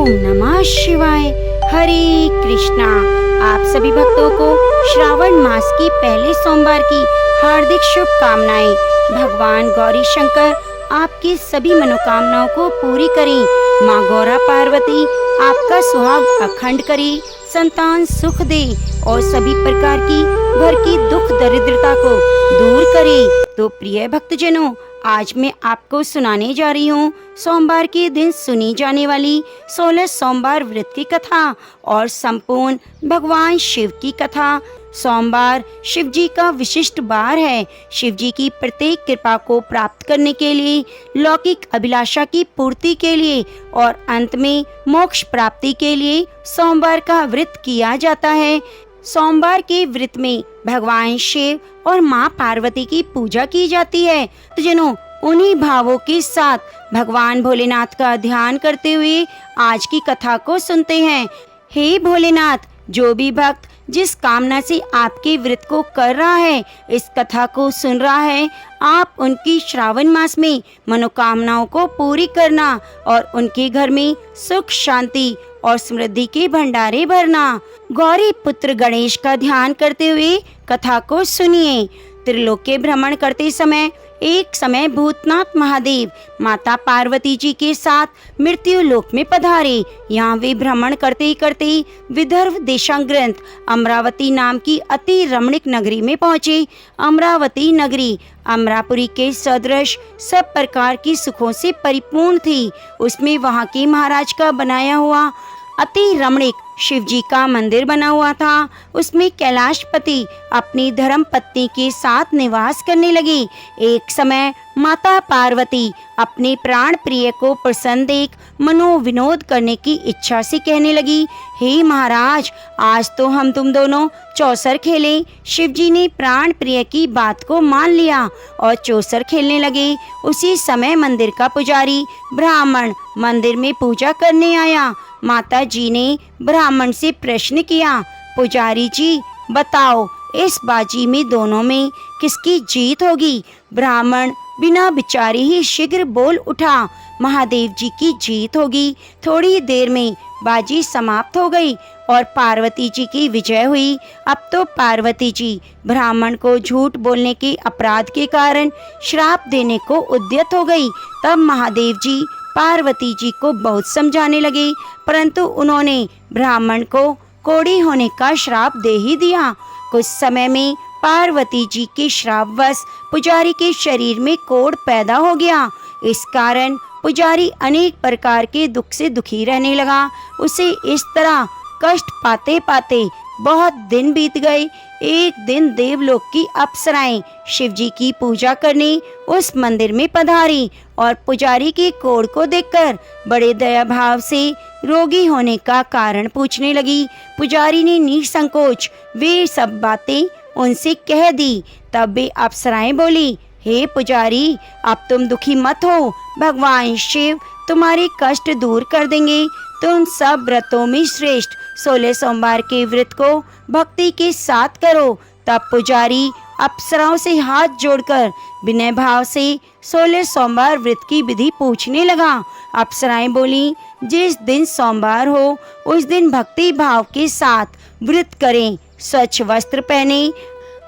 ओम नमः शिवाय। हरे कृष्णा। आप सभी भक्तों को श्रावण मास की पहले सोमवार की हार्दिक शुभकामनाएं। भगवान गौरी शंकर आपकी सभी मनोकामनाओं को पूरी करें। माँ गौरा पार्वती आपका सुहाग अखंड करे, संतान सुख दे और सभी प्रकार की घर की दुख दरिद्रता को दूर करे। तो प्रिय भक्तजनों, आज मैं आपको सुनाने जा रही हूँ सोमवार के दिन सुनी जाने वाली 16 सोमवार व्रत की कथा और संपूर्ण भगवान शिव की कथा। सोमवार शिव जी का विशिष्ट वार है। शिव जी की प्रत्येक कृपा को प्राप्त करने के लिए, लौकिक अभिलाषा की पूर्ति के लिए और अंत में मोक्ष प्राप्ति के लिए सोमवार का व्रत किया जाता है। सोमवार के व्रत में भगवान शिव और माँ पार्वती की पूजा की जाती है। तो जनों, उन्हीं भावों के साथ भगवान भोलेनाथ का ध्यान करते हुए आज की कथा को सुनते हैं। हे भोलेनाथ, जो भी भक्त जिस कामना से आपके व्रत को कर रहा है, इस कथा को सुन रहा है, आप उनकी श्रावण मास में मनोकामनाओं को पूरी करना और उनके घर में सुख शांति और समृद्धि के भंडारे भरना। गौरी पुत्र गणेश का ध्यान करते हुए कथा को सुनिए। त्रिलोक्य भ्रमण करते समय एक समय भूतनाथ महादेव माता पार्वती जी के साथ मृत्यु लोक में पधारे। यहाँ वे भ्रमण करते करते विदर्भ देशांग्रंथ अमरावती नाम की अति रमणीक नगरी में पहुँचे। अमरावती नगरी अमरापुरी के सदृश सब प्रकार की सुखों से परिपूर्ण थी। उसमें वहाँ के महाराज का बनाया हुआ अति रमणीक शिव जी का मंदिर बना हुआ था। उसमें कैलाशपति अपनी धर्म पत्नी के साथ निवास करने लगे। एक समय माता पार्वती अपने प्राण प्रिय को प्रसन्न देख मनोविनोद करने की इच्छा से कहने लगी, हे महाराज, आज तो हम तुम दोनों चौसर खेलें। शिव जी ने प्राण प्रिय की बात को मान लिया और चौसर खेलने लगे। उसी समय मंदिर का पुजारी ब्राह्मण मंदिर में पूजा करने आया। माता जी ने ब्राह्मण से प्रश्न किया, पुजारी जी बताओ, इस बाजी में दोनों में किसकी जीत होगी? ब्राह्मण बिना विचारे ही शीघ्र बोल उठा, महादेव जी की जीत होगी। थोड़ी देर में बाजी समाप्त हो गई और पार्वती जी की विजय हुई। अब तो पार्वती जी ब्राह्मण को झूठ बोलने के अपराध के कारण श्राप देने को उद्यत हो गई। तब महादेव जी पार्वती जी को बहुत समझाने लगे, परंतु उन्होंने ब्राह्मण को कोढ़ी होने का श्राप दे ही दिया। कुछ समय में पार्वती जी के श्रापवश पुजारी के शरीर में कोढ़ पैदा हो गया। इस कारण पुजारी अनेक प्रकार के दुख से दुखी रहने लगा। उसे इस तरह कष्ट पाते पाते बहुत दिन बीत गए। एक दिन देवलोक की अप्सराएं शिव जी की पूजा करने उस मंदिर में पधारी और पुजारी के कोढ़ को देखकर बड़े दया भाव से रोगी होने का कारण पूछने लगी। पुजारी ने निसंकोच वे सब बातें उनसे कह दी। तब वे अप्सराएं बोली, हे पुजारी, अब तुम दुखी मत हो, भगवान शिव तुम्हारे कष्ट दूर कर देंगे। तुम सब व्रतों में श्रेष्ठ 16 सोमवार के व्रत को भक्ति के साथ करो। तब पुजारी अप्सराओं से हाथ जोड़कर विनय भाव से 16 सोमवार व्रत की विधि पूछने लगा। अप्सराएं बोली, जिस दिन सोमवार हो उस दिन भक्ति भाव के साथ व्रत करें। स्वच्छ वस्त्र पहने,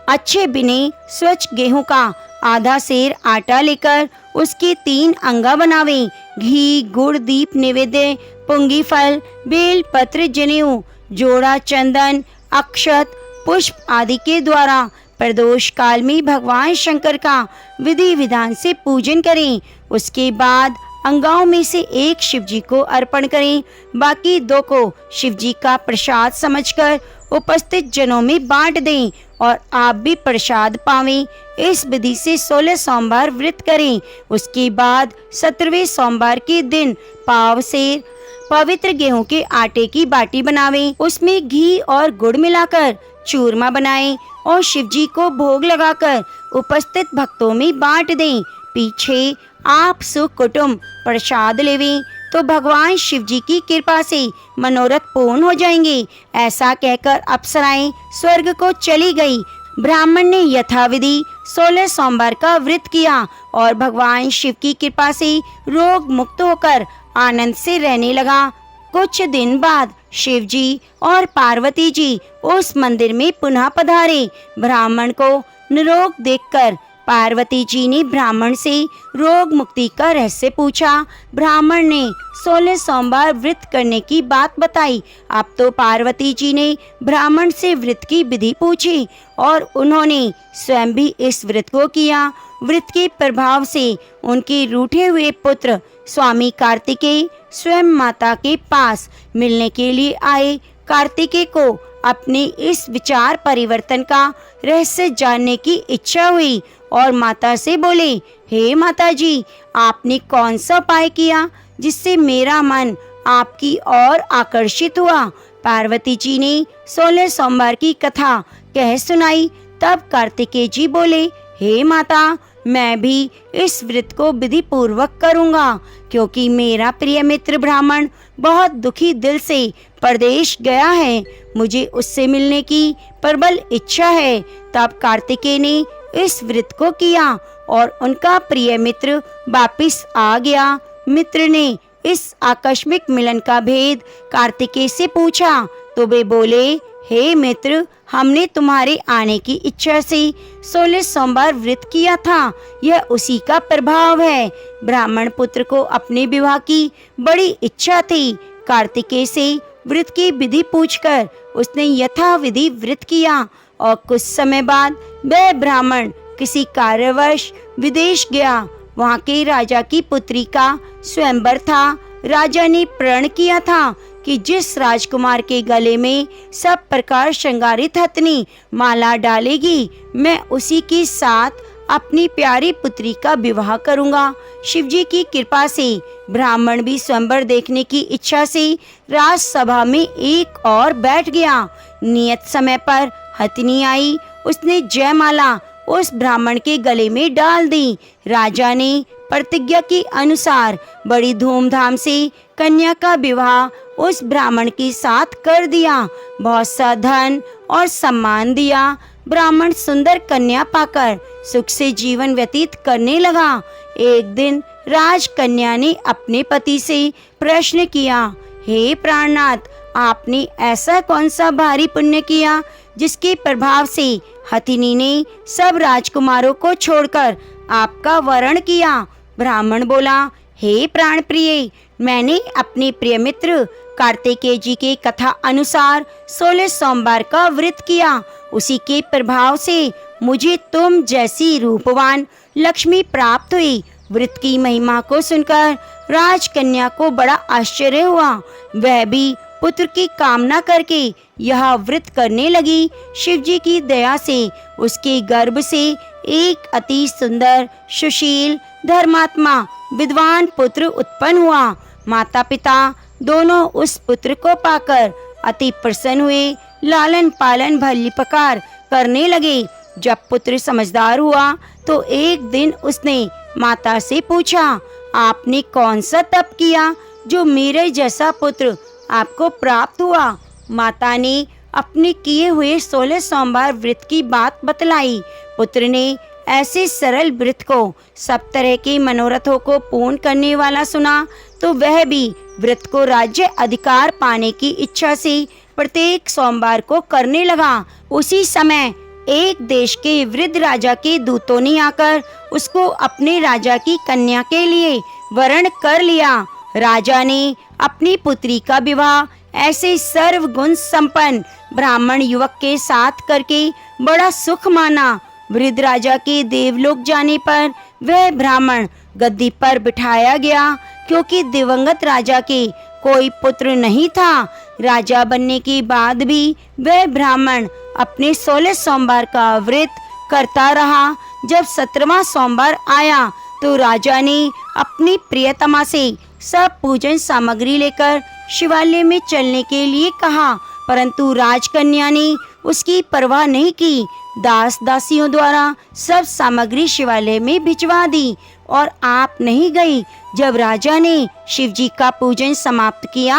अच्छे बिने स्वच्छ गेहूं का आधा सेर आटा लेकर उसके 3 अंगा बनावें। घी गुड़ दीप निवेद्य, पुंगी फल, बेल पत्र, जनेऊ, जोड़ा चंदन, अक्षत, पुष्प आदि के द्वारा प्रदोष काल में भगवान शंकर का विधि विधान से पूजन करें। उसके बाद अंगाओं में से एक शिव जी को अर्पण करें, बाकी 2 को शिव जी का प्रसाद समझकर उपस्थित जनों में बांट दें और आप भी प्रसाद पावें। इस विधि से 16 सोमवार व्रत करें। उसके बाद 17वें सोमवार के दिन पाव से पवित्र गेहूं के आटे की बाटी बनावें। उसमें घी और गुड़ मिलाकर चूरमा बनाएं और शिव जी को भोग लगाकर उपस्थित भक्तों में बांट दें। पीछे आप सुकुटुंब प्रसाद लेवें तो भगवान शिव जी की कृपा से मनोरथ पूर्ण हो जाएंगे। ऐसा कहकर अप्सराएं स्वर्ग को चली गई। ब्राह्मण ने यथाविधि 16 सोमवार का व्रत किया और भगवान शिव की कृपा से रोग मुक्त होकर आनंद से रहने लगा। कुछ दिन बाद शिव जी और पार्वती जी उस मंदिर में पुनः पधारे। ब्राह्मण को निरोग देखकर पार्वती जी ने ब्राह्मण से रोग मुक्ति का रहस्य पूछा। ब्राह्मण ने 16 सोमवार व्रत करने की बात बताई। अब तो पार्वती जी ने ब्राह्मण से व्रत की विधि पूछी और उन्होंने स्वयं भी इस व्रत को किया। व्रत के प्रभाव से उनके रूठे हुए पुत्र स्वामी कार्तिकेय स्वयं माता के पास मिलने के लिए आए। कार्तिकेय को अपने इस विचार परिवर्तन का रहस्य जानने की इच्छा हुई और माता से बोले, हे माता जी, आपने कौन सा उपाय किया जिससे मेरा मन आपकी ओर आकर्षित हुआ? पार्वती जी ने 16 सोमवार की कथा कह सुनाई। तब कार्तिकेय जी बोले, हे माता, मैं भी इस व्रत को विधि पूर्वक करूंगा, क्योंकि मेरा प्रिय मित्र ब्राह्मण बहुत दुखी दिल से परदेश गया है। मुझे उससे मिलने की प्रबल इच्छा है। तब कार्तिकेय ने इस व्रत को किया और उनका प्रिय मित्र वापिस आ गया। मित्र ने इस आकस्मिक मिलन का भेद कार्तिकेय से पूछा तो वे बोले, हे मित्र, हमने तुम्हारे आने की इच्छा से 16 सोमवार व्रत किया था। यह उसी का प्रभाव है। ब्राह्मण पुत्र को अपने विवाह की बड़ी इच्छा थी। कार्तिकेय से व्रत की विधि पूछकर उसने यथाविधि व्रत किया और कुछ समय बाद वह ब्राह्मण किसी कार्यवश विदेश गया। वहाँ के राजा की पुत्री का स्वयंवर था। राजा ने प्रण किया था कि जिस राजकुमार के गले में सब प्रकार श्रृंगारित हथनी माला डालेगी, मैं उसी के साथ अपनी प्यारी पुत्री का विवाह करूंगा। शिवजी की कृपा से ब्राह्मण भी स्वयंवर देखने की इच्छा से राजसभा में एक और बैठ गया। नियत समय पर हथनी आई। उसने जयमाला उस ब्राह्मण के गले में डाल दी। राजा ने प्रतिज्ञा के अनुसार बड़ी धूमधाम से कन्या का विवाह उस ब्राह्मण के साथ कर दिया। बहुत सा धन और सम्मान दिया। ब्राह्मण सुंदर कन्या पाकर सुख से जीवन व्यतीत करने लगा। एक दिन राजकन्या ने अपने पति से प्रश्न किया, हे प्राणनाथ, आपने ऐसा कौन सा भारी पुण्य किया जिसके प्रभाव से हथिनी ने सब राजकुमारों को छोड़कर आपका वरण किया? ब्राह्मण बोला, हे प्राण प्रिय, मैंने अपने प्रिय मित्र कार्तिकेय जी के कथा अनुसार 16 सोमवार का व्रत किया। उसी के प्रभाव से मुझे तुम जैसी रूपवान लक्ष्मी प्राप्त हुई। व्रत की महिमा को सुनकर राजकन्या को बड़ा आश्चर्य हुआ। वह भी पुत्र की कामना करके यह व्रत करने लगी। शिवजी की दया से उसके गर्भ से एक अति सुंदर, सुशील, धर्मात्मा, विद्वान पुत्र उत्पन्न हुआ। माता पिता दोनों उस पुत्र को पाकर अति प्रसन्न हुए। लालन पालन भली प्रकार करने लगे। जब पुत्र समझदार हुआ तो एक दिन उसने माता से पूछा, आपने कौन सा तप किया जो मेरे जैसा पुत्र आपको प्राप्त हुआ? माता ने अपने किए हुए 16 सोमवार व्रत की बात बतलाई। पुत्र ने ऐसे सरल व्रत को सब तरह के मनोरथों को पूर्ण करने वाला सुना तो वह भी व्रत को राज्य अधिकार पाने की इच्छा से प्रत्येक सोमवार को करने लगा। उसी समय एक देश के वृद्ध राजा के दूतों ने आकर उसको अपने राजा की कन्या के लिए वरण कर लिया। राजा ने अपनी पुत्री का विवाह ऐसे सर्वगुण संपन्न ब्राह्मण युवक के साथ करके बड़ा सुख माना। वृद्ध राजा के देवलोक जाने पर वह ब्राह्मण गद्दी पर बिठाया गया, क्योंकि दिवंगत राजा के कोई पुत्र नहीं था। राजा बनने के बाद भी वह ब्राह्मण अपने 16 सोमवार का व्रत करता रहा। जब 17वां सोमवार आया तो राजा ने अपनी प्रियतमा से सब पूजन सामग्री लेकर शिवालय में चलने के लिए कहा, परंतु राजकन्या ने उसकी परवाह नहीं की। दास दासियों द्वारा सब सामग्री शिवालय में भिजवा दी और आप नहीं गई। जब राजा ने शिवजी का पूजन समाप्त किया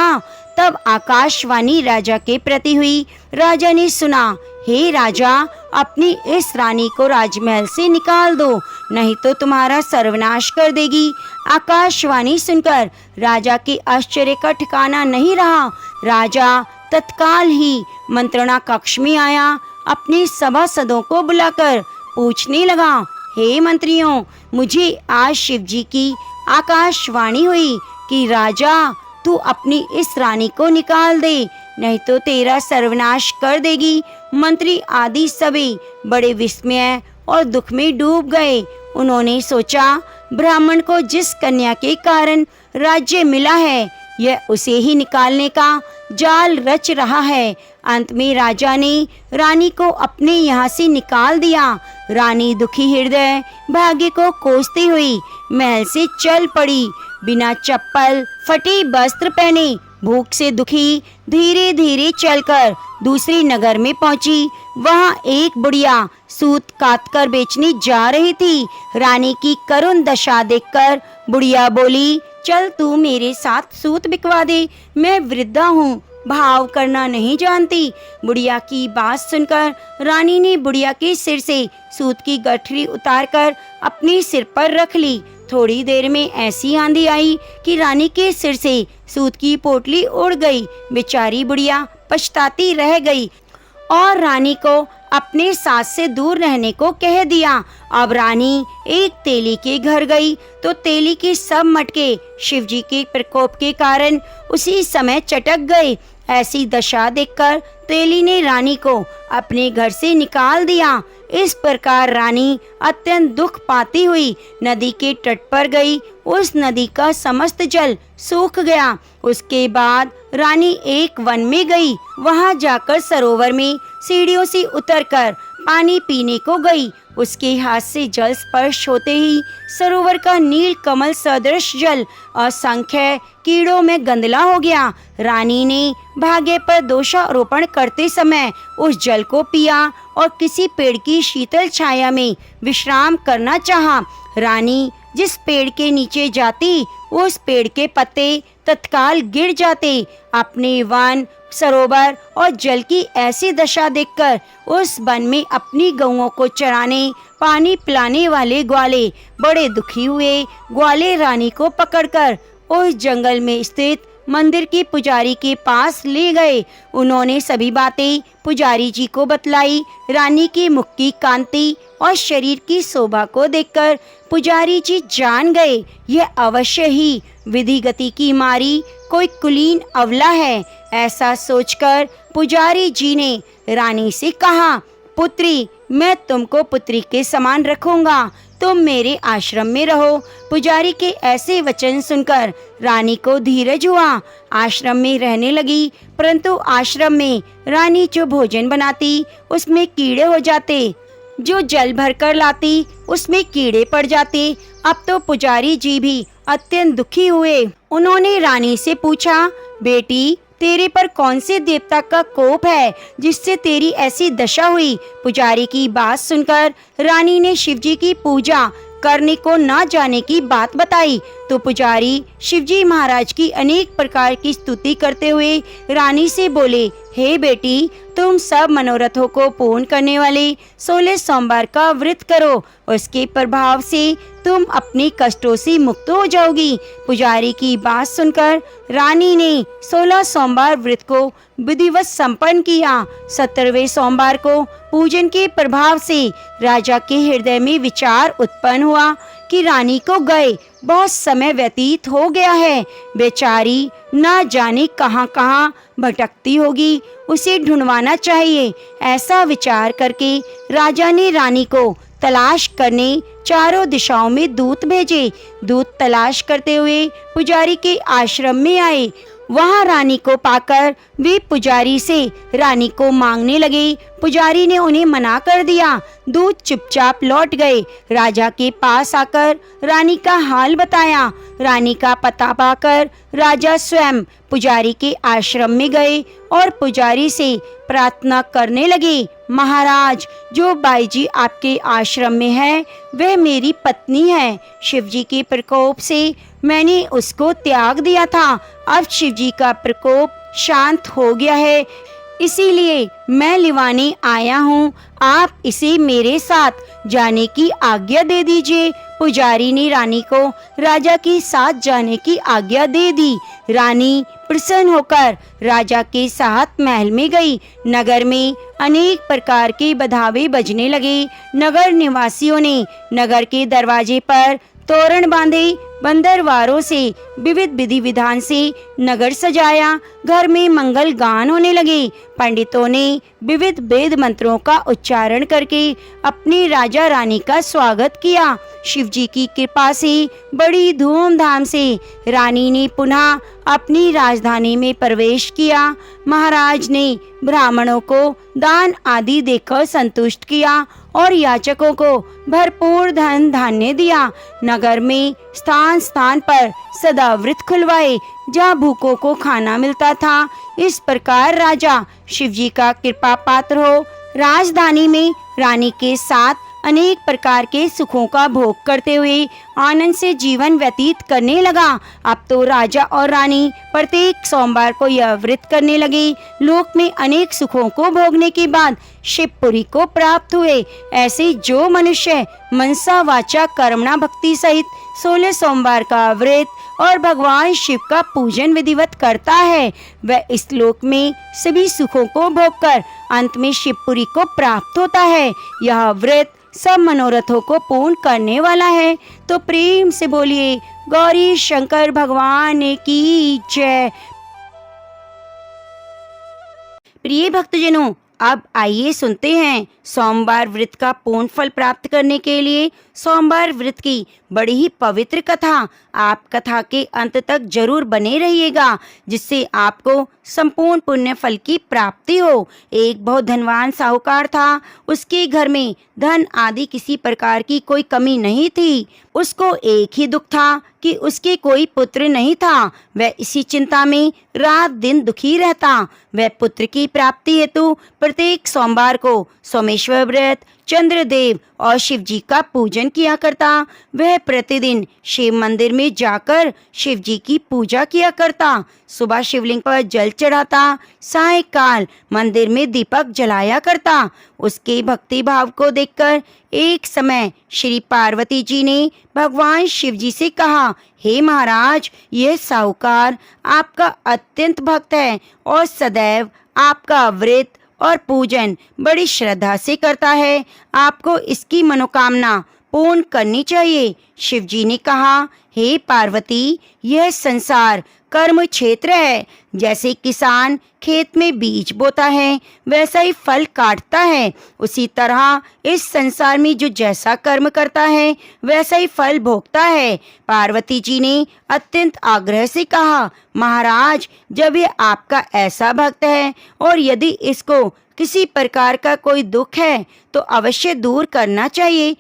तब आकाशवाणी राजा के प्रति हुई। राजा ने सुना, हे राजा, अपनी इस रानी को राजमहल से निकाल दो, नहीं तो तुम्हारा सर्वनाश कर देगी। आकाशवाणी सुनकर राजा के आश्चर्य का ठिकाना नहीं रहा। राजा तत्काल ही मंत्रणा कक्ष में आया। अपने सभासदों को बुलाकर पूछने लगा, हे मंत्रियों, मुझे आज शिवजी की आकाशवाणी हुई कि राजा, तू अपनी इस रानी को निकाल दे, नहीं तो तेरा सर्वनाश कर देगी। मंत्री आदि सभी बड़े विस्मय और दुख में डूब गए। उन्होंने सोचा, ब्राह्मण को जिस कन्या के कारण राज्य मिला है, यह उसे ही निकालने का जाल रच रहा है। अंत में राजा ने रानी को अपने यहाँ से निकाल दिया। रानी दुखी हृदय भाग्य को कोसती हुई महल से चल पड़ी। बिना चप्पल, फटे वस्त्र पहने, भूख से दुखी धीरे धीरे चलकर दूसरे नगर में पहुंची। वहां एक बुढ़िया सूत काटकर बेचने जा रही थी। रानी की करुण दशा देखकर बुढ़िया बोली, चल तू मेरे साथ सूत बिकवा दे, मैं वृद्धा हूँ, भाव करना नहीं जानती। बुढ़िया की बात सुनकर रानी ने बुढ़िया के सिर से सूत की गठरी उतारकर अपने सिर पर रख ली। थोड़ी देर में ऐसी आंधी आई कि रानी के सिर से सूत की पोटली उड़ गई। बेचारी बुढ़िया पछताती रह गई और रानी को अपने सास से दूर रहने को कह दिया। अब रानी एक तेली के घर गई तो तेली के सब मटके शिवजी के प्रकोप के कारण उसी समय चटक गए। ऐसी दशा देखकर तेली ने रानी को अपने घर से निकाल दिया। इस प्रकार रानी अत्यंत दुख पाती हुई नदी के तट पर गई। उस नदी का समस्त जल सूख गया। उसके बाद रानी एक वन में गई। वहां जाकर सरोवर में सीढ़ियों से उतरकर पानी पीने को गई। उसके हाथ से जल स्पर्श होते ही सरोवर का नील कमल सदृश जल असंख्य कीड़ों में गंदला हो गया। रानी ने भाग्य पर दोषारोपण करते समय उस जल को पिया और किसी पेड़ की शीतल छाया में विश्राम करना चाहा। रानी जिस पेड़ के नीचे जाती, उस पेड़ के पत्ते तत्काल गिर जाते। अपने वन, सरोवर और जल की ऐसी दशा देखकर उस वन में अपनी गौओं को चराने, पानी पिलाने वाले ग्वाले बड़े दुखी हुए। ग्वाले रानी को पकड़कर उस जंगल में स्थित मंदिर के पुजारी के पास ले गए। उन्होंने सभी बातें पुजारी जी को बतलाई। रानी की मुख की कांति और शरीर की शोभा को देखकर पुजारी जी जान गए, यह अवश्य ही विधि गति की मारी कोई कुलीन अवला है। ऐसा सोचकर पुजारी जी ने रानी से कहा, पुत्री, मैं तुमको पुत्री के समान रखूंगा, तुम मेरे आश्रम में रहो। पुजारी के ऐसे वचन सुनकर रानी को धीरज हुआ। आश्रम में रहने लगी, परंतु आश्रम में रानी जो भोजन बनाती उसमें कीड़े हो जाते, जो जल भरकर लाती उसमें कीड़े पड़ जाते। अब तो पुजारी जी भी अत्यंत दुखी हुए। उन्होंने रानी से पूछा, बेटी, तेरे पर कौन से देवता का कोप है जिससे तेरी ऐसी दशा हुई? पुजारी की बात सुनकर रानी ने शिवजी की पूजा करने को न जाने की बात बताई तो पुजारी शिवजी महाराज की अनेक प्रकार की स्तुति करते हुए रानी से बोले, हे बेटी, तुम सब मनोरथों को पूर्ण करने वाले 16 सोमवार का व्रत करो, उसके प्रभाव से तुम अपने कष्टों से मुक्त हो जाओगी। पुजारी की बात सुनकर रानी ने 16 सोमवार व्रत को विधिवत संपन्न किया। 17वें सोमवार को पूजन के प्रभाव से राजा के हृदय में विचार उत्पन्न हुआ कि रानी को गए बहुत समय व्यतीत हो गया है, बेचारी न जाने कहां कहां भटकती होगी, उसे ढूंढवाना चाहिए। ऐसा विचार करके राजा ने रानी को तलाश करने चारों दिशाओं में दूत भेजे। दूत तलाश करते हुए पुजारी के आश्रम में आए। वहां रानी को पाकर वे पुजारी से रानी को मांगने लगे। पुजारी ने उन्हें मना कर दिया। दूत चुपचाप लौट गए। राजा के पास आकर रानी का हाल बताया। रानी का पता पाकर राजा स्वयं पुजारी के आश्रम में गए और पुजारी से प्रार्थना करने लगे, महाराज, जो बाई जी आपके आश्रम में है वह मेरी पत्नी है। शिवजी के प्रकोप से मैंने उसको त्याग दिया था। अब शिवजी का प्रकोप शांत हो गया है, इसीलिए मैं लिवाने आया हूँ। आप इसे मेरे साथ जाने की आज्ञा दे दीजिए। पुजारी ने रानी को राजा के साथ जाने की आज्ञा दे दी। रानी प्रसन्न होकर राजा के साथ महल में गई। नगर में अनेक प्रकार के बधावे बजने लगे। नगर निवासियों ने नगर के दरवाजे पर तोरण बांधे। बंदरवारों से विविध विधि विधान से नगर सजाया। घर में मंगल गान होने लगे। पंडितों ने विविध वेद मंत्रों का उच्चारण करके अपने राजा रानी का स्वागत किया। शिवजी की कृपा से बड़ी धूमधाम से रानी ने पुनः अपनी राजधानी में प्रवेश किया। महाराज ने ब्राह्मणों को दान आदि देकर संतुष्ट किया और याचकों को भरपूर धन धान्य दिया। नगर में स्थान स्थान पर सदा व्रत खुलवाए जहाँ भूखों को खाना मिलता था। इस प्रकार राजा शिवजी का कृपा पात्र हो राजधानी में रानी के साथ अनेक प्रकार के सुखों का भोग करते हुए आनंद से जीवन व्यतीत करने लगा। अब तो राजा और रानी प्रत्येक सोमवार को यह व्रत करने लगे। लोक में अनेक सुखों को भोगने के बाद शिवपुरी को प्राप्त हुए। ऐसे जो मनुष्य मनसा वाचा कर्मणा भक्ति सहित 16 सोमवार का व्रत और भगवान शिव का पूजन विधिवत करता है, वह इस लोक में सभी सुखों को भोगकर अंत में शिवपुरी को प्राप्त होता है। यह व्रत सब मनोरथों को पूर्ण करने वाला है। तो प्रेम से बोलिए गौरी शंकर भगवान की जय। प्रिय भक्तजनों, अब आइए सुनते हैं सोमवार व्रत का पूर्ण फल प्राप्त करने के लिए सोमवार व्रत की बड़ी ही पवित्र कथा। आप कथा के अंत तक जरूर बने रहिएगा, जिससे आपको संपूर्ण पुण्य फल की प्राप्ति हो। एक बहुत धनवान साहूकार था। उसके घर में धन आदि किसी प्रकार की कोई कमी नहीं थी। उसको एक ही दुख था कि उसके कोई पुत्र नहीं था। वह इसी चिंता में रात दिन दुखी रहता। वह पुत्र की प्राप्ति हेतु प्रत्येक सोमवार को सोमेश्वर व्रत, चंद्रदेव और शिव जी का पूजन किया करता। वह प्रतिदिन शिव मंदिर में जाकर शिव जी की पूजा किया करता। सुबह शिवलिंग पर जल चढ़ाता, सायंकाल मंदिर में दीपक जलाया करता। उसके भक्ति भाव को देखकर एक समय श्री पार्वती जी ने भगवान शिव जी से कहा, हे महाराज, यह साहूकार आपका अत्यंत भक्त है और सदैव आपका व्रत और पूजन बड़ी श्रद्धा से करता है। आपको इसकी मनोकामना पूर्ण करनी चाहिए। शिव जी ने कहा, हे पार्वती, यह संसार कर्म क्षेत्र है। जैसे किसान खेत में बीज बोता है वैसा ही फल काटता है, उसी तरह इस संसार में जो जैसा कर्म करता है वैसा ही फल भोगता है। पार्वती जी ने अत्यंत आग्रह से कहा, महाराज, जब ये आपका ऐसा भक्त है और यदि इसको किसी प्रकार का कोई दुख है तो अवश्य दूर करना चाहिए,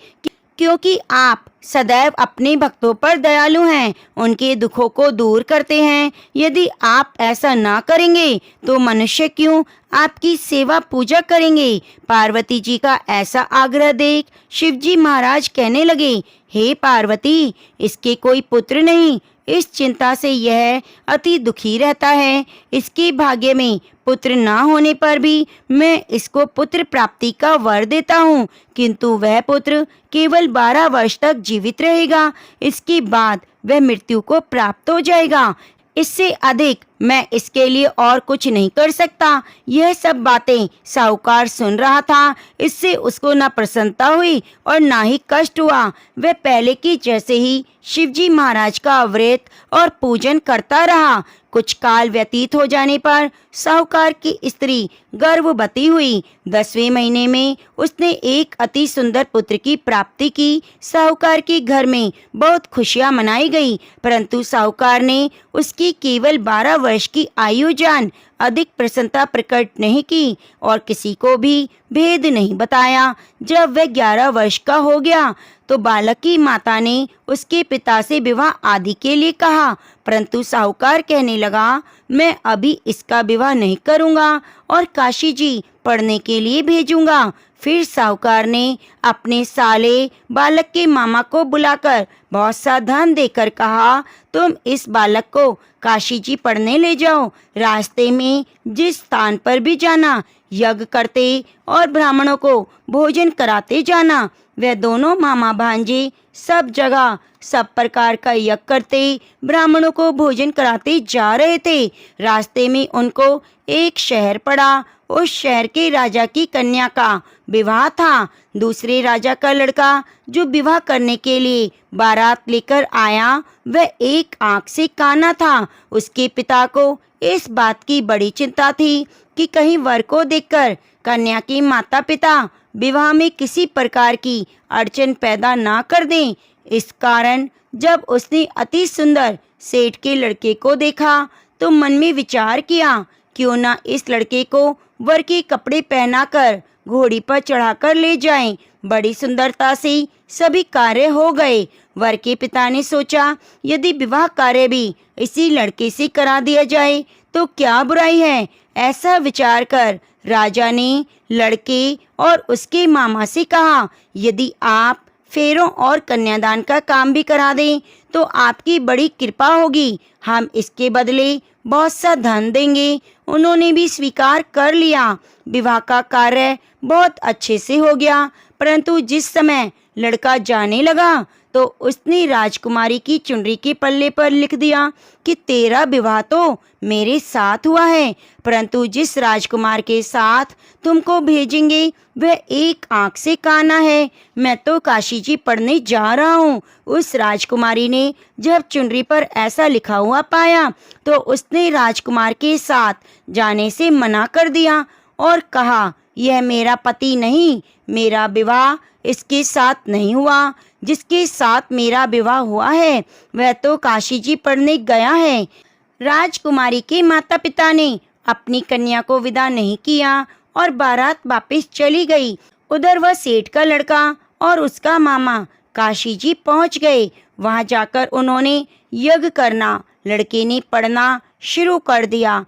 क्योंकि आप सदैव अपने भक्तों पर दयालु हैं, उनके दुखों को दूर करते हैं। यदि आप ऐसा ना करेंगे तो मनुष्य क्यों आपकी सेवा पूजा करेंगे। पार्वती जी का ऐसा आग्रह देख शिवजी महाराज कहने लगे, हे पार्वती, इसके कोई पुत्र नहीं। इस चिंता से यह अति दुखी रहता है। इसके भाग्य में पुत्र ना होने पर भी मैं इसको पुत्र प्राप्ति का वर देता हूँ, किंतु वह पुत्र केवल 12 वर्ष तक जीवित रहेगा। इसके बाद वह मृत्यु को प्राप्त हो जाएगा। इससे अधिक मैं इसके लिए और कुछ नहीं कर सकता। यह सब बातें साहूकार सुन रहा था। इससे उसको न प्रसन्नता हुई और ना ही कष्ट हुआ। वह पहले की जैसे ही शिवजी महाराज का व्रत और पूजन करता रहा। कुछ काल व्यतीत हो जाने पर साहूकार की स्त्री गर्भवती हुई। 10वें महीने में उसने एक अति सुंदर पुत्र की प्राप्ति की। साहूकार के घर में बहुत खुशियां मनाई गई, परंतु साहूकार ने उसकी केवल 12 वर्ष की आयु जान अधिक प्रसन्नता प्रकट नहीं की और किसी को भी भेद नहीं बताया। जब वह 11 वर्ष का हो गया तो बालक की माता ने उसके पिता से विवाह आदि के लिए कहा, परंतु साहूकार कहने लगा, मैं अभी इसका विवाह नहीं करूँगा और काशी जी पढ़ने के लिए भेजूँगा। फिर साहूकार ने अपने साले बालक के मामा को बुलाकर बहुत सा धन देकर कहा, तुम इस बालक को काशी जी पढ़ने ले जाओ। रास्ते में जिस स्थान पर भी जाना यज्ञ करते और ब्राह्मणों को भोजन कराते जाना। वे दोनों मामा भांजे सब जगह सब प्रकार का यज्ञ करते, ब्राह्मणों को भोजन कराते जा रहे थे। रास्ते में उनको एक शहर पड़ा। उस शहर के राजा की कन्या का विवाह था। दूसरे राजा का लड़का जो विवाह करने के लिए बारात लेकर आया वह एक आंख से काना था। उसके पिता को इस बात की बड़ी चिंता थी कि कहीं वर को देखकर कन्या के माता पिता विवाह में किसी प्रकार की अड़चन पैदा ना कर दें। इस कारण जब उसने अति सुंदर सेठ के लड़के को देखा तो मन में विचार किया, क्यों ना इस लड़के को वर के कपड़े पहनाकर घोड़ी पर चढ़ाकर ले जाएं। बड़ी सुंदरता से सभी कार्य हो गए। वर के पिता ने सोचा, यदि विवाह कार्य भी इसी लड़के से करा दिया जाए तो क्या बुराई है। ऐसा विचार कर राजा ने लड़के और उसके मामा से कहा, यदि आप फेरों और कन्यादान का काम भी करा दें तो आपकी बड़ी कृपा होगी, हम इसके बदले बहुत सा धन देंगे। उन्होंने भी स्वीकार कर लिया। विवाह का कार्य बहुत अच्छे से हो गया, परंतु जिस समय लड़का जाने लगा तो उसने राजकुमारी की चुनरी के पल्ले पर लिख दिया कि तेरा विवाह तो मेरे साथ हुआ है, परंतु जिस राजकुमार के साथ तुमको भेजेंगे वह एक आंख से काना है। मैं तो काशी जी पढ़ने जा रहा हूँ। उस राजकुमारी ने जब चुनरी पर ऐसा लिखा हुआ पाया तो उसने राजकुमार के साथ जाने से मना कर दिया और कहा, यह मेरा पति नहीं, मेरा विवाह इसके साथ नहीं हुआ। जिसके साथ मेरा विवाह हुआ है वह तो काशी जी पढ़ने गया है। राजकुमारी के माता पिता ने अपनी कन्या को विदा नहीं किया और बारात वापस चली गई। उधर वह सेठ का लड़का और उसका मामा काशी जी पहुंच गए। वहां जाकर उन्होंने यज्ञ करना, लड़के ने पढ़ना शुरू कर दिया।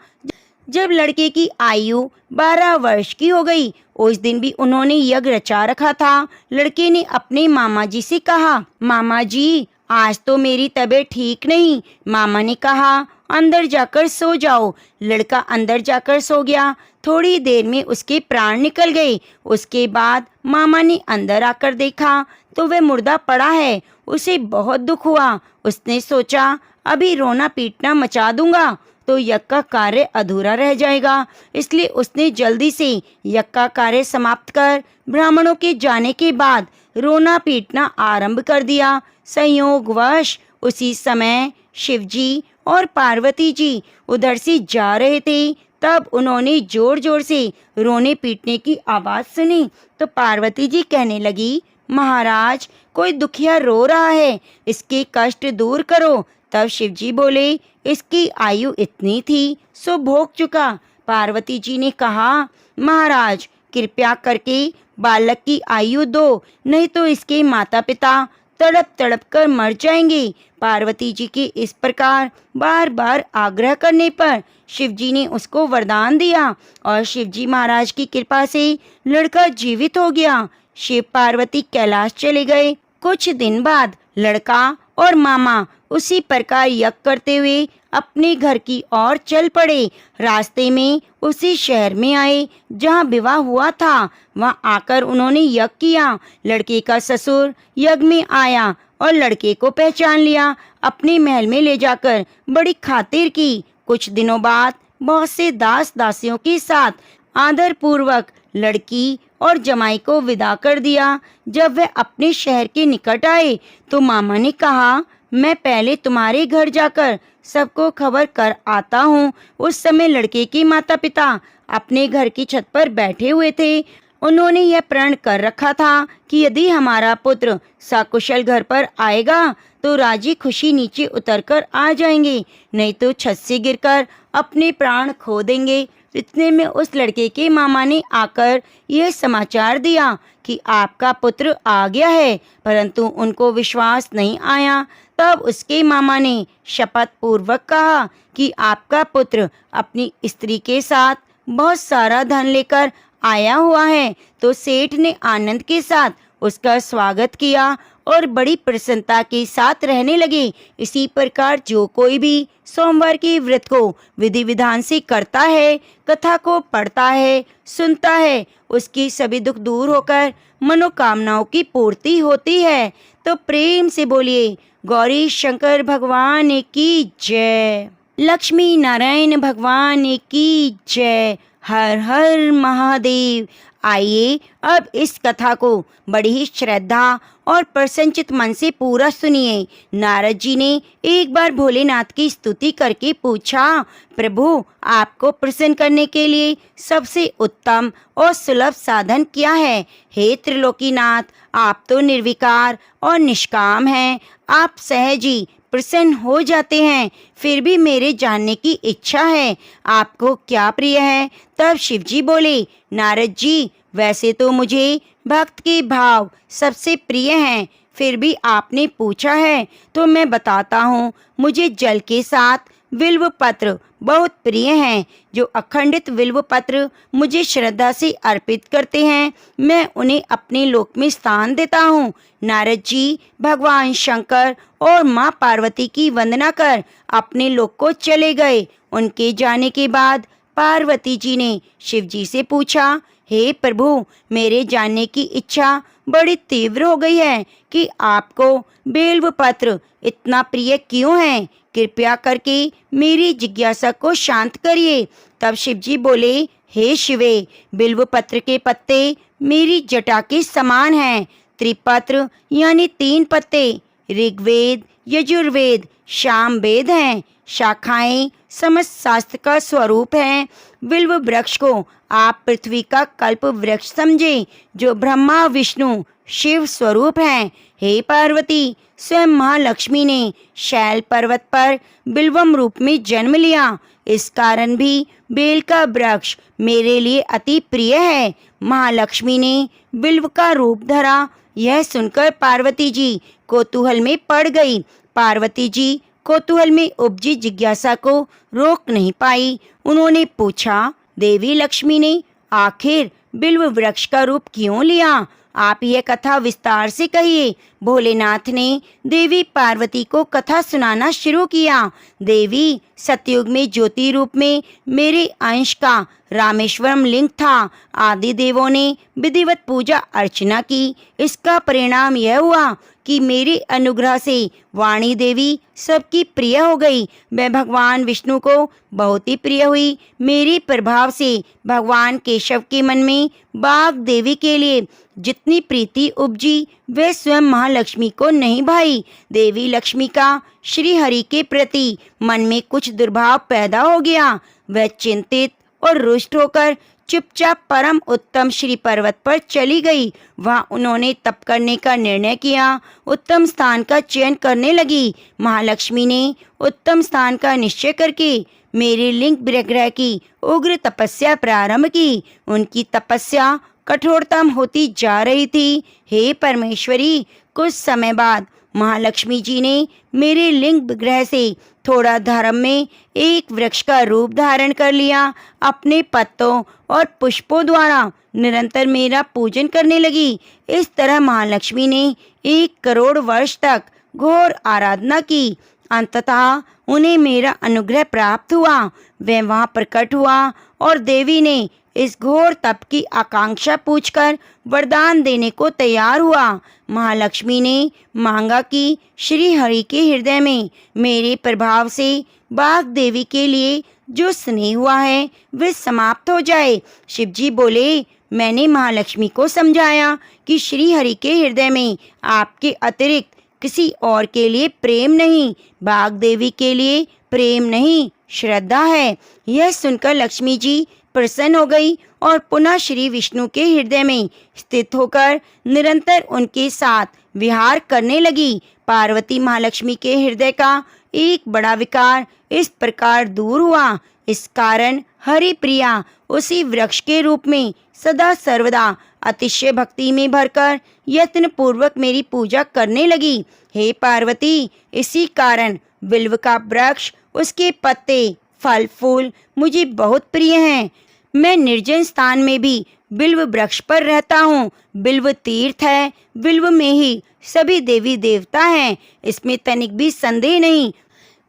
जब लड़के की आयु 12 वर्ष की हो गई, उस दिन भी उन्होंने यज्ञ रचा रखा था। लड़के ने अपने मामा जी से कहा, मामा जी आज तो मेरी तबीयत ठीक नहीं। मामा ने कहा, अंदर जाकर सो जाओ। लड़का अंदर जाकर सो गया। थोड़ी देर में उसके प्राण निकल गए। उसके बाद मामा ने अंदर आकर देखा तो वह मुर्दा पड़ा है। उसे बहुत दुख हुआ। उसने सोचा, अभी रोना पीटना मचा दूंगा तो यज्ञ का कार्य अधूरा रह जाएगा। इसलिए उसने जल्दी से यज्ञ का कार्य समाप्त कर ब्राह्मणों के जाने के बाद रोना पीटना आरंभ कर दिया। संयोगवश उसी समय शिवजी और पार्वती जी उधर से जा रहे थे। तब उन्होंने जोर जोर से रोने पीटने की आवाज़ सुनी तो पार्वती जी कहने लगी, महाराज कोई दुखिया रो रहा है, इसके कष्ट दूर करो। तब शिवजी बोले, इसकी आयु इतनी थी सो भोग चुका। पार्वती जी ने कहा, महाराज कृपया करके बालक की आयु दो, नहीं तो इसके माता पिता तड़प तड़प कर मर जाएंगे। पार्वती जी के इस प्रकार बार बार आग्रह करने पर शिवजी ने उसको वरदान दिया और शिवजी महाराज की कृपा से लड़का जीवित हो गया। शिव पार्वती कैलाश चले गए। कुछ दिन बाद लड़का और मामा उसी प्रकार यज्ञ करते हुए अपने घर की ओर चल पड़े। रास्ते में उसी शहर में आए जहाँ विवाह हुआ था। वहाँ आकर उन्होंने यज्ञ किया। लड़के का ससुर यज्ञ में आया और लड़के को पहचान लिया। अपने महल में ले जाकर बड़ी खातिर की। कुछ दिनों बाद बहुत से दास दासियों के साथ आदर पूर्वक लड़की और जमाई को विदा कर दिया। जब वह अपने शहर के निकट आए तो मामा ने कहा, मैं पहले तुम्हारे घर जाकर सबको खबर कर आता हूँ। उस समय लड़के के माता पिता अपने घर की छत पर बैठे हुए थे। उन्होंने यह प्रण कर रखा था कि यदि हमारा पुत्र सकुशल घर पर आएगा तो राजी खुशी नीचे उतरकर आ जाएंगे, नहीं तो छत से गिरकर अपने प्राण खो देंगे। इतने में उस लड़के के मामा ने आकर यह समाचार दिया कि आपका पुत्र आ गया है, परंतु उनको विश्वास नहीं आया। तब उसके मामा ने शपथ पूर्वक कहा कि आपका पुत्र अपनी स्त्री के साथ बहुत सारा धन लेकर आया हुआ है। तो सेठ ने आनंद के साथ उसका स्वागत किया और बड़ी प्रसन्नता के साथ रहने लगे। इसी प्रकार जो कोई भी सोमवार के व्रत को विधि विधान से करता है, कथा को पढ़ता है, सुनता है, उसकी सभी दुख दूर होकर मनोकामनाओं की पूर्ति होती है। तो प्रेम से बोलिए गौरी शंकर भगवान की जय, लक्ष्मी नारायण भगवान की जय, हर हर महादेव। आइए अब इस कथा को बड़ी ही श्रद्धा और प्रसन्नचित मन से पूरा सुनिए। नारद जी ने एक बार भोलेनाथ की स्तुति करके पूछा, प्रभु आपको प्रसन्न करने के लिए सबसे उत्तम और सुलभ साधन क्या है? हे त्रिलोकीनाथ, आप तो निर्विकार और निष्काम हैं, आप सहज ही प्रसन्न हो जाते हैं। फिर भी मेरे जानने की इच्छा है, आपको क्या प्रिय है? तब शिव जी बोले, नारद जी वैसे तो मुझे भक्त के भाव सबसे प्रिय हैं, फिर भी आपने पूछा है तो मैं बताता हूँ। मुझे जल के साथ बिल्व पत्र बहुत प्रिय हैं। जो अखंडित बिल्व पत्र मुझे श्रद्धा से अर्पित करते हैं, मैं उन्हें अपने लोक में स्थान देता हूँ। नारद जी भगवान शंकर और माँ पार्वती की वंदना कर अपने लोक को चले गए। उनके जाने के बाद पार्वती जी ने शिव जी से पूछा, हे प्रभु, मेरे जानने की इच्छा बड़ी तीव्र हो गई है कि आपको बेल्व पत्र इतना प्रिय क्यों है? कृपया करके मेरी जिज्ञासा को शांत करिए। तब शिव जी बोले, हे शिवे, बिल्व पत्र के पत्ते मेरी जटा के समान हैं। त्रिपत्र यानी 3 पत्ते ऋग्वेद, यजुर्वेद, सामवेद हैं। शाखाएं समस्त शास्त्र का स्वरूप हैं। बिल्व वृक्ष को आप पृथ्वी का कल्प वृक्ष समझे, जो ब्रह्मा विष्णु शिव स्वरूप हैं। हे पार्वती, स्वयं महालक्ष्मी ने शैल पर्वत पर बिल्वम रूप में जन्म लिया। इस कारण भी बेल का वृक्ष मेरे लिए अति प्रिय है। महालक्ष्मी ने बिल्व का रूप धरा। यह सुनकर पार्वती जी कौतूहल में पड़ गई। पार्वती जी कौतूहल में उपजी जिज्ञासा को रोक नहीं पाई। उन्होंने पूछा, देवी लक्ष्मी ने आखिर बिल्व वृक्ष का रूप क्यों लिया? आप यह कथा विस्तार से कहिए। भोलेनाथ ने देवी पार्वती को कथा सुनाना शुरू किया। देवी, सतयुग में ज्योति रूप में मेरे अंश का रामेश्वरम लिंग था। आदि देवों ने विधिवत पूजा अर्चना की। इसका परिणाम यह हुआ कि मेरे अनुग्रह से वाणी देवी सबकी प्रिय हो गई। मैं भगवान विष्णु को बहुत ही प्रिय हुई। मेरे प्रभाव से भगवान केशव के मन में बाघ देवी के लिए जितनी प्रीति उपजी, वे स्वयं महालक्ष्मी को नहीं भाई। देवी लक्ष्मी का श्री हरि के प्रति मन में कुछ दुर्भाव पैदा हो गया। वह चिंतित और रुष्ट होकर चुपचाप परम उत्तम श्री पर्वत पर चली गई। वहाँ उन्होंने तप करने का निर्णय किया। उत्तम स्थान का चयन करने लगी। महालक्ष्मी ने उत्तम स्थान का निश्चय करके मेरे लिंग विग्रह की उग्र तपस्या प्रारंभ की। उनकी तपस्या कठोरतम होती जा रही थी। हे परमेश्वरी, कुछ समय बाद महालक्ष्मी जी ने मेरे लिंग विग्रह से थोड़ा धर्म में एक वृक्ष का रूप धारण कर लिया। अपने पत्तों और पुष्पों द्वारा निरंतर मेरा पूजन करने लगी। इस तरह महालक्ष्मी ने 1 करोड़ वर्ष तक घोर आराधना की। अंततः उन्हें मेरा अनुग्रह प्राप्त हुआ। वह वहाँ प्रकट हुआ और देवी ने इस घोर तप की आकांक्षा पूछकर वरदान देने को तैयार हुआ। महालक्ष्मी ने मांगा कि श्री हरि के हृदय में मेरे प्रभाव से बाघ देवी के लिए जो स्नेह हुआ है वह समाप्त हो जाए। शिव जी बोले, मैंने महालक्ष्मी को समझाया कि श्री हरि के हृदय में आपके अतिरिक्त किसी और के लिए प्रेम नहीं, बाघ देवी के लिए प्रेम नहीं, श्रद्धा है। यह सुनकर लक्ष्मी जी प्रसन्न हो गई और पुनः श्री विष्णु के हृदय में स्थित होकर निरंतर उनके साथ विहार करने लगी। पार्वती महालक्ष्मी के हृदय का एक बड़ा विकार इस प्रकार दूर हुआ। इस कारण हरि प्रिया उसी वृक्ष के रूप में सदा सर्वदा अतिशय भक्ति में भरकर यत्न पूर्वक मेरी पूजा करने लगी। हे पार्वती, इसी कारण बिल्व का वृक्ष, उसके पत्ते, फल फूल मुझे बहुत प्रिय हैं। मैं निर्जन स्थान में भी बिल्व वृक्ष पर रहता हूँ। बिल्व तीर्थ है, बिल्व में ही सभी देवी देवता हैं, इसमें तनिक भी संदेह नहीं।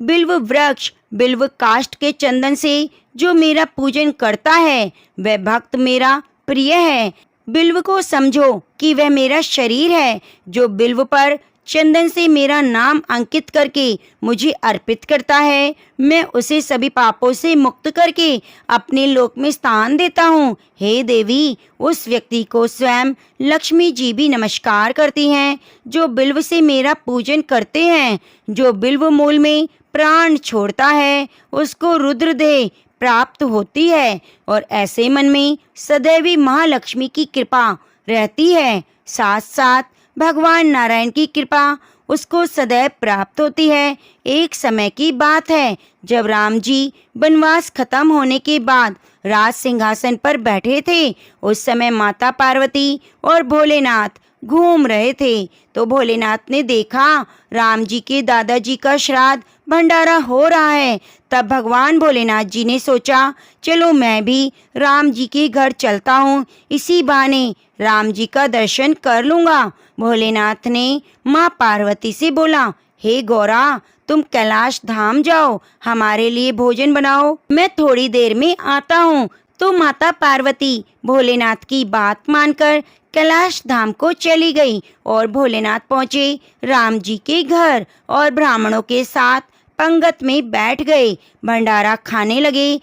बिल्व वृक्ष, बिल्व काष्ठ के चंदन से जो मेरा पूजन करता है वह भक्त मेरा प्रिय है। बिल्व को समझो कि वह मेरा शरीर है। जो बिल्व पर चंदन से मेरा नाम अंकित करके मुझे अर्पित करता है, मैं उसे सभी पापों से मुक्त करके अपने लोक में स्थान देता हूँ। हे देवी, उस व्यक्ति को स्वयं लक्ष्मी जी भी नमस्कार करती हैं जो बिल्व से मेरा पूजन करते हैं। जो बिल्व मूल में प्राण छोड़ता है उसको रुद्रदेह प्राप्त होती है और ऐसे मन में सदैवी महालक्ष्मी की कृपा रहती है। साथ साथ भगवान नारायण की कृपा उसको सदैव प्राप्त होती है। एक समय की बात है, जब राम जी वनवास खत्म होने के बाद राज सिंहासन पर बैठे थे, उस समय माता पार्वती और भोलेनाथ घूम रहे थे। तो भोलेनाथ ने देखा राम जी के दादाजी का श्राद्ध भंडारा हो रहा है। तब भगवान भोलेनाथ जी ने सोचा, चलो मैं भी राम जी के घर चलता हूँ, इसी बहाने राम जी का दर्शन कर लूँगा। भोलेनाथ ने माँ पार्वती से बोला, हे गौरा, तुम कैलाश धाम जाओ, हमारे लिए भोजन बनाओ, मैं थोड़ी देर में आता हूँ। तो माता पार्वती भोलेनाथ की बात मानकर कैलाश धाम को चली गई और भोलेनाथ पहुँचे राम जी के घर और ब्राह्मणों के साथ पंगत में बैठ गए, भंडारा खाने लगे।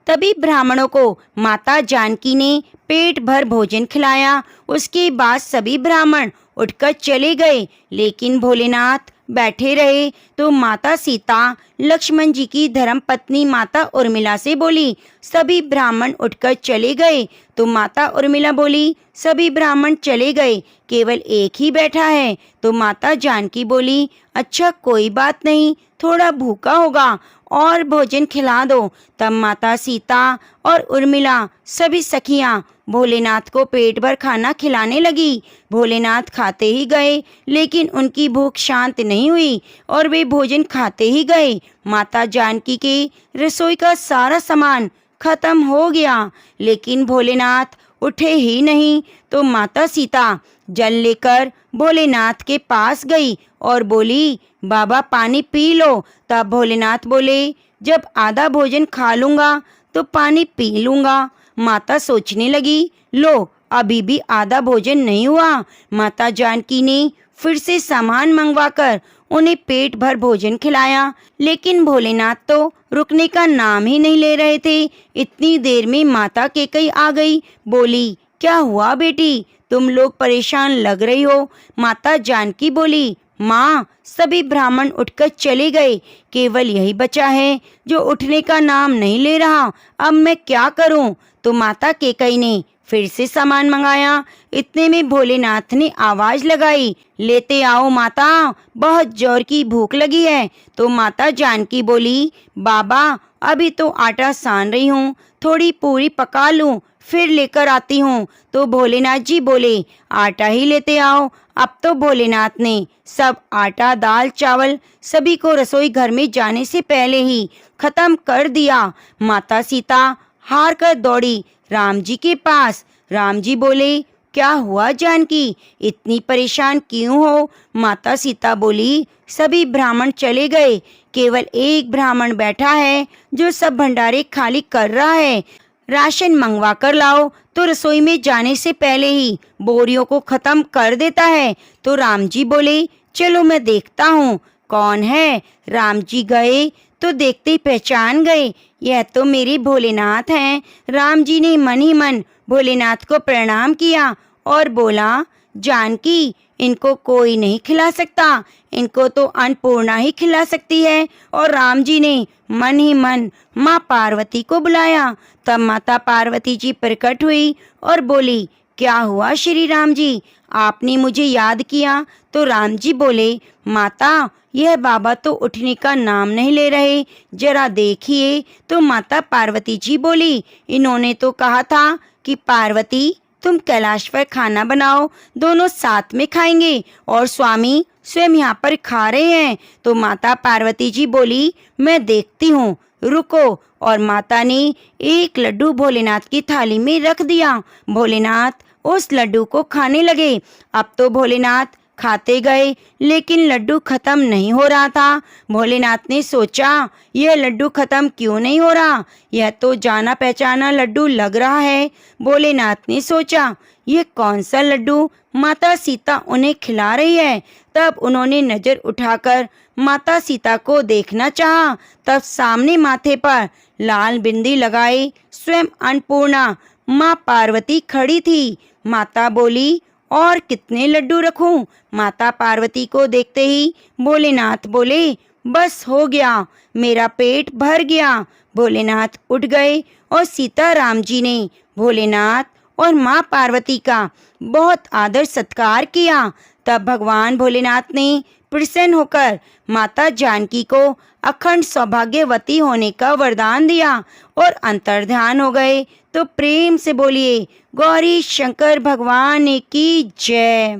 तभी ब्राह्मणों को माता जानकी ने पेट भर भोजन खिलाया। उसके बाद सभी ब्राह्मण उठकर चले गए, लेकिन भोलेनाथ बैठे रहे। तो माता सीता लक्ष्मण जी की धर्मपत्नी माता उर्मिला से बोली, सभी ब्राह्मण उठकर चले गए। तो माता उर्मिला बोली, सभी ब्राह्मण चले गए, केवल एक ही बैठा है। तो माता जानकी बोली, अच्छा कोई बात नहीं, थोड़ा भूखा होगा और भोजन खिला दो। तब माता सीता और उर्मिला सभी सखियां भोलेनाथ को पेट भर खाना खिलाने लगी। भोलेनाथ खाते ही गए, लेकिन उनकी भूख शांत नहीं हुई और वे भोजन खाते ही गए। माता जानकी के रसोई का सारा सामान खत्म हो गया, लेकिन भोलेनाथ उठे ही नहीं। तो माता सीता जल लेकर भोलेनाथ के पास गई और बोली, बाबा पानी पी लो। तब भोलेनाथ बोले, जब आधा भोजन खा लूँगा तो पानी पी लूँगा। माता सोचने लगी, लो अभी भी आधा भोजन नहीं हुआ। माता जानकी ने फिर से सामान मंगवाकर उन्हें पेट भर भोजन खिलाया, लेकिन भोलेनाथ तो रुकने का नाम ही नहीं ले रहे थे। इतनी देर में माता केकई आ गई, बोली, क्या हुआ बेटी, तुम लोग परेशान लग रही हो। माता जानकी बोली, माँ, सभी ब्राह्मण उठकर चले गए, केवल यही बचा है जो उठने का नाम नहीं ले रहा, अब मैं क्या करूं। तो माता केकई ने फिर से सामान मंगाया। इतने में भोलेनाथ ने आवाज लगाई, लेते आओ माता, बहुत जोर की भूख लगी है। तो माता जानकी बोली, बाबा अभी तो आटा सान रही हूँ, थोड़ी पूरी पका लूँ, फिर लेकर आती हूँ। तो भोलेनाथ जी बोले, आटा ही लेते आओ। अब तो भोलेनाथ ने सब आटा दाल चावल सभी को रसोई घर में जाने से पहले ही खत्म कर दिया। माता सीता हार कर दौड़ी राम जी के पास। राम जी बोले, क्या हुआ जानकी, इतनी परेशान क्यों हो। माता सीता बोली, सभी ब्राह्मण चले गए, केवल एक ब्राह्मण बैठा है जो सब भंडारे खाली कर रहा है। राशन मंगवा कर लाओ तो रसोई में जाने से पहले ही बोरियों को खत्म कर देता है। तो राम जी बोले, चलो मैं देखता हूँ कौन है। राम जी गए तो देखते ही पहचान गए, यह तो मेरे भोलेनाथ हैं। राम जी ने मन ही मन भोलेनाथ को प्रणाम किया और बोला, जानकी, इनको कोई नहीं खिला सकता, इनको तो अन्नपूर्णा ही खिला सकती है। और राम जी ने मन ही मन माँ पार्वती को बुलाया। तब माता पार्वती जी प्रकट हुई और बोली, क्या हुआ श्री राम जी, आपने मुझे याद किया? तो राम जी बोले, माता, यह बाबा तो उठने का नाम नहीं ले रहे, जरा देखिए। तो माता पार्वती जी बोली, इन्होंने तो कहा था कि पार्वती तुम कैलाश पर खाना बनाओ, दोनों साथ में खाएंगे, और स्वामी स्वयं यहाँ पर खा रहे हैं। तो माता पार्वती जी बोली, मैं देखती हूँ, रुको। और माता ने एक लड्डू भोलेनाथ की थाली में रख दिया। भोलेनाथ उस लड्डू को खाने लगे। अब तो भोलेनाथ खाते गए, लेकिन लड्डू खत्म नहीं हो रहा था। भोलेनाथ ने सोचा, यह लड्डू खत्म क्यों नहीं हो रहा? यह तो जाना पहचाना लड्डू लग रहा है। भोलेनाथ ने सोचा, यह कौन सा लड्डू माता सीता उन्हें खिला रही है? तब उन्होंने नजर उठाकर माता सीता को देखना चाहा। तब सामने माथे पर लाल बिंदी लगाए स्वयं अन्नपूर्णा माँ पार्वती खड़ी थी। माता बोली, और कितने लड्डू रखूं? माता पार्वती को देखते ही भोलेनाथ बोले, बस हो गया, मेरा पेट भर गया। भोलेनाथ उठ गए और सीताराम जी ने भोलेनाथ और माँ पार्वती का बहुत आदर सत्कार किया। तब भगवान भोलेनाथ ने प्रसन्न होकर माता जानकी को अखंड सौभाग्यवती होने का वरदान दिया और अंतर्ध्यान हो गए। तो प्रेम से बोलिए, गौरी शंकर भगवान की जय।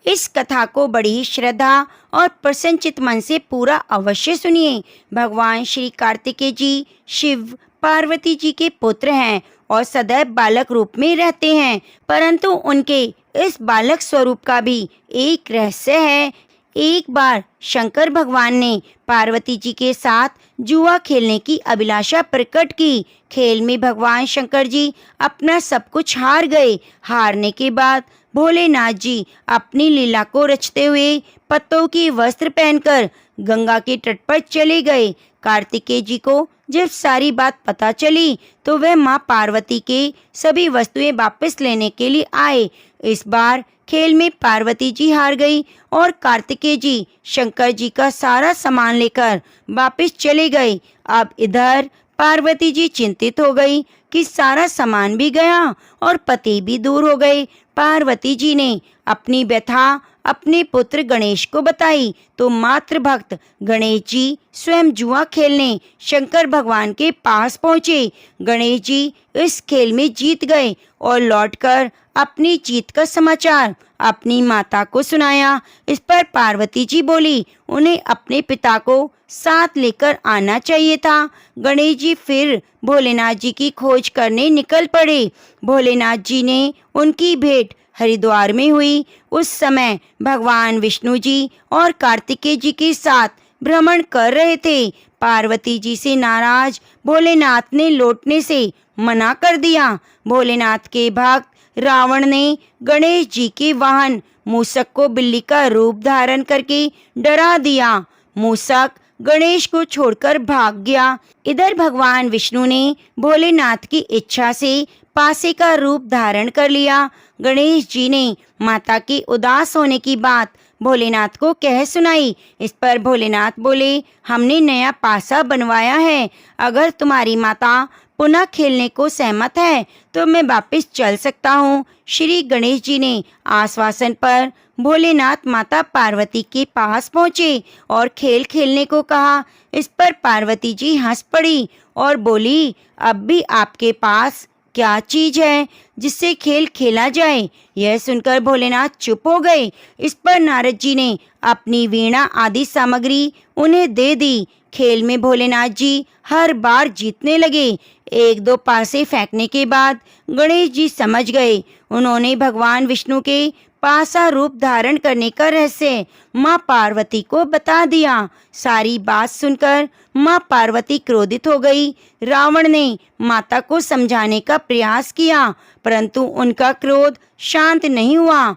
इस कथा को बड़ी श्रद्धा और प्रसन्नचित मन से पूरा अवश्य सुनिए। भगवान श्री कार्तिकेय जी शिव पार्वती जी के पुत्र हैं और सदैव बालक रूप में रहते हैं, परंतु उनके इस बालक स्वरूप का भी एक रहस्य है। एक बार शंकर भगवान ने पार्वती जी के साथ जुआ खेलने की अभिलाषा प्रकट की। खेल में भगवान शंकर जी अपना सब कुछ हार गए। हारने के बाद भोलेनाथ जी अपनी लीला को रचते हुए पत्तों की वस्त्र पहनकर गंगा के तट पर चले गए। कार्तिकेय जी को जब सारी बात पता चली तो वह माँ पार्वती के सभी वस्तुएं वापस लेने के लिए आए। इस बार खेल में पार्वती जी हार गई और कार्तिकेय जी शंकर जी का सारा सामान लेकर वापस चले गए। अब इधर पार्वती जी चिंतित हो गई कि सारा सामान भी गया और पति भी दूर हो गए। पार्वती जी ने अपनी व्यथा अपने पुत्र गणेश को बताई तो मातृ भक्त गणेश जी स्वयं जुआ खेलने शंकर भगवान के पास पहुँचे। गणेश जी इस खेल में जीत गए और लौटकर अपनी जीत का समाचार अपनी माता को सुनाया। इस पर पार्वती जी बोली, उन्हें अपने पिता को साथ लेकर आना चाहिए था। गणेश जी फिर भोलेनाथ जी की खोज करने निकल पड़े। भोलेनाथ जी ने उनकी भेंट हरिद्वार में हुई। उस समय भगवान विष्णु जी और कार्तिकेय जी के साथ भ्रमण कर रहे थे। पार्वती जी से नाराज भोलेनाथ ने लौटने से मना कर दिया। भोलेनाथ के भक्त रावण ने गणेश जी के वाहन मूसक को बिल्ली का रूप धारण करके डरा दिया। मूसक गणेश को छोड़कर भाग गया। इधर भगवान विष्णु ने भोलेनाथ की इच्छा से पासे का रूप धारण कर लिया। गणेश जी ने माता के उदास होने की बात भोलेनाथ को कह सुनाई। इस पर भोलेनाथ बोले, हमने नया पासा बनवाया है, अगर तुम्हारी माता पुनः खेलने को सहमत है तो मैं वापस चल सकता हूँ। श्री गणेश जी ने आश्वासन पर भोलेनाथ माता पार्वती के पास पहुँचे और खेल खेलने को कहा। इस पर पार्वती जी हंस पड़ी और बोली, अब भी आपके पास क्या चीज है जिससे खेल खेला जाए? यह सुनकर भोलेनाथ चुप हो गए। इस पर नारद जी ने अपनी वीणा आदि सामग्री उन्हें दे दी। खेल में भोलेनाथ जी हर बार जीतने लगे। एक दो पासे फेंकने के बाद गणेश जी समझ गए। उन्होंने भगवान विष्णु के पासा रूप धारण करने का रहस्य माँ पार्वती को बता दिया। सारी बात सुनकर माँ पार्वती क्रोधित हो गई। रावण ने माता को समझाने का प्रयास किया, परंतु उनका क्रोध शांत नहीं हुआ।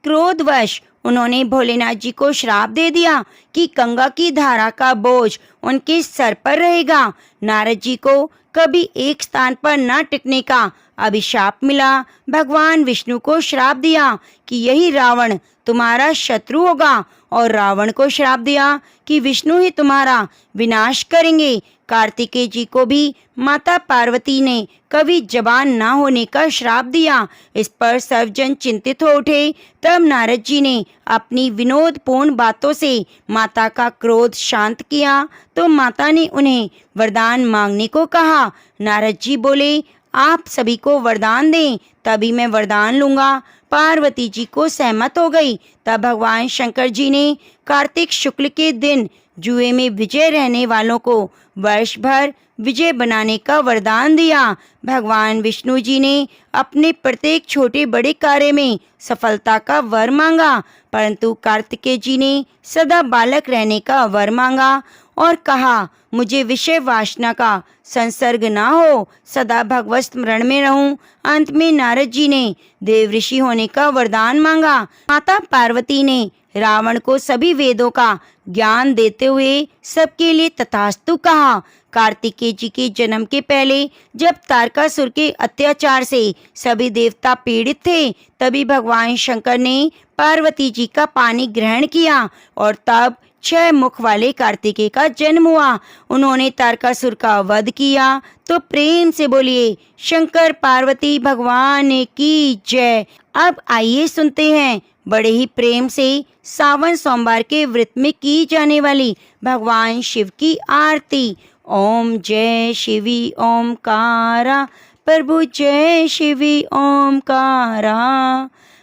क्रोधवश उन्होंने भोलेनाथ जी को श्राप दे दिया कि गंगा की धारा का बोझ उनके सर पर रहेगा। नारद जी को कभी एक स्थान पर न टिकने का अभिशाप मिला। भगवान विष्णु को श्राप दिया कि यही रावण तुम्हारा शत्रु होगा, और रावण को श्राप दिया कि विष्णु ही तुम्हारा विनाश करेंगे। कार्तिकेय जी को भी माता पार्वती ने कभी जबान ना होने का श्राप दिया। इस पर सर्वजन चिंतित हो उठे। तब नारद जी ने अपनी विनोदपूर्ण बातों से माता का क्रोध शांत किया, तो माता ने उन्हें वरदान मांगने को कहा। नारद जी बोले, आप सभी को वरदान दें, तभी मैं वरदान लूंगा। पार्वती जी को सहमत हो गई। तब भगवान शंकर जी ने कार्तिक शुक्ल के दिन जुए में विजय रहने वालों को वर्ष भर विजय बनाने का वरदान दिया। भगवान विष्णु जी ने अपने प्रत्येक छोटे बड़े कार्य में सफलता का वर मांगा, परंतु कार्तिकेय जी ने सदा बालक रहने का वर मांगा और कहा, मुझे विषय वासना का संसर्ग ना हो, सदा भगवत स्मरण में रहूं। अंत में नारद जी ने देव ऋषि होने का वरदान मांगा। माता पार्वती ने रावण को सभी वेदों का ज्ञान देते हुए सबके लिए तथास्तु कहा। कार्तिकेय जी के जन्म के पहले जब तारकासुर के अत्याचार से सभी देवता पीड़ित थे, तभी भगवान शंकर ने पार्वती जी का पानी ग्रहण किया और तब 6 मुख वाले कार्तिकेय का जन्म हुआ। उन्होंने तारकासुर का वध किया। तो प्रेम से बोलिए शंकर पार्वती भगवान की जय। अब आइए सुनते हैं बड़े ही प्रेम से सावन सोमवार के व्रत में की जाने वाली भगवान शिव की आरती। ओम जय शिवी ओमकारा, प्रभु जय शिवी ओमकारा।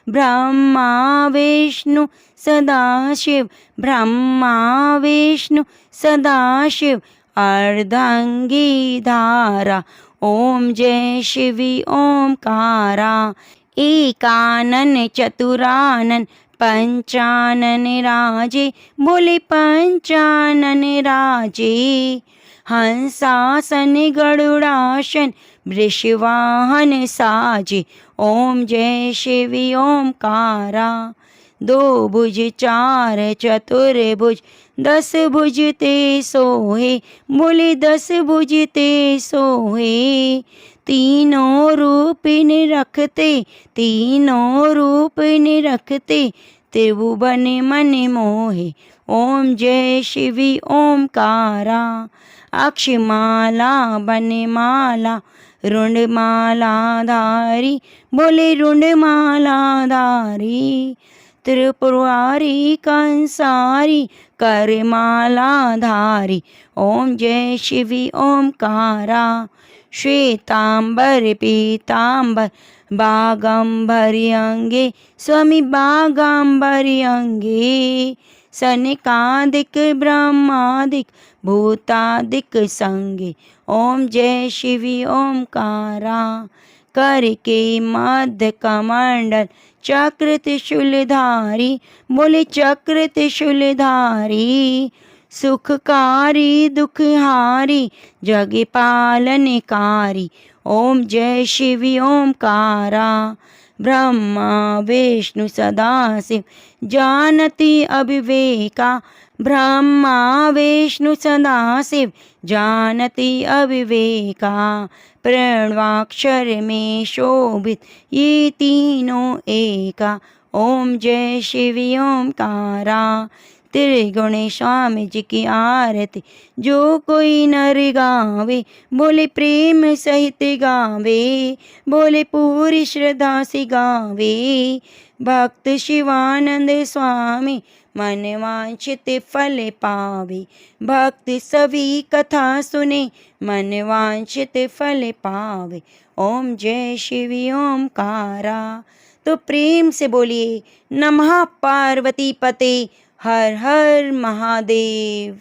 ब्रह्मा विष्णु सदाशिव, ब्रह्मा विष्णु सदाशिव, अर्धांगी धारा। ओम जय शिवी ओमकारा। एकानन चतुरानन पंचानन राजे, बोले पंचानन राजे। हंसासन गरुड़ासन वृषवाहन साजे। ओम जय शिवी ओमकारा। 2 भुज 4 चतुर्भुज, 10 भुज ते सोहे, बोले 10 भुज ते सोहे। तीनों रूप निरखते, तीनों रूप निरखते, त्रिभुवन मन मोहे। ओम जय शिवी ओमकारा। अक्षमाला बनमाला रुंडमाला धारी, बोले रुंडमाला धारी। त्रिपुरारी कंसारी करमाला धारी। ओम जय शिवी ओमकारा। श्वेतांबर पीतांबर बागंबरी अंगे, स्वामी बागंबरी अंगे। सनकादिक ब्रह्मादिक भूतादिक संगे। ओम जय शिवी ओमकारा। कर के मध्य कमंडल चक्र त्रिशूलधारी, बोले चक्र त्रिशूलधारी। सुखकारी दुखहारी जग पालनकारी। ओम जय शिवी ओमकारा। ब्रह्मा विष्णु सदाशिव जानती अविवेका, ब्रह्मा विष्णु सदाशिव जानती अविवेका। प्रणवाक्षर में शोभित ये तीनों एका। ओम जय शिवी ओमकारा। त्रिगुण स्वामी जी की आरती जो कोई नर गावे, बोले प्रेम सहित गावे, बोले पूरी श्रद्धा से गावे। भक्त शिवानंद स्वामी मन वांछित फल पावे, भक्त सभी कथा सुने मन वांछित फल पावे। ओम जय शिवी ओमकारा। तो प्रेम से बोलिए नमः पार्वती पते, हर हर महादेव।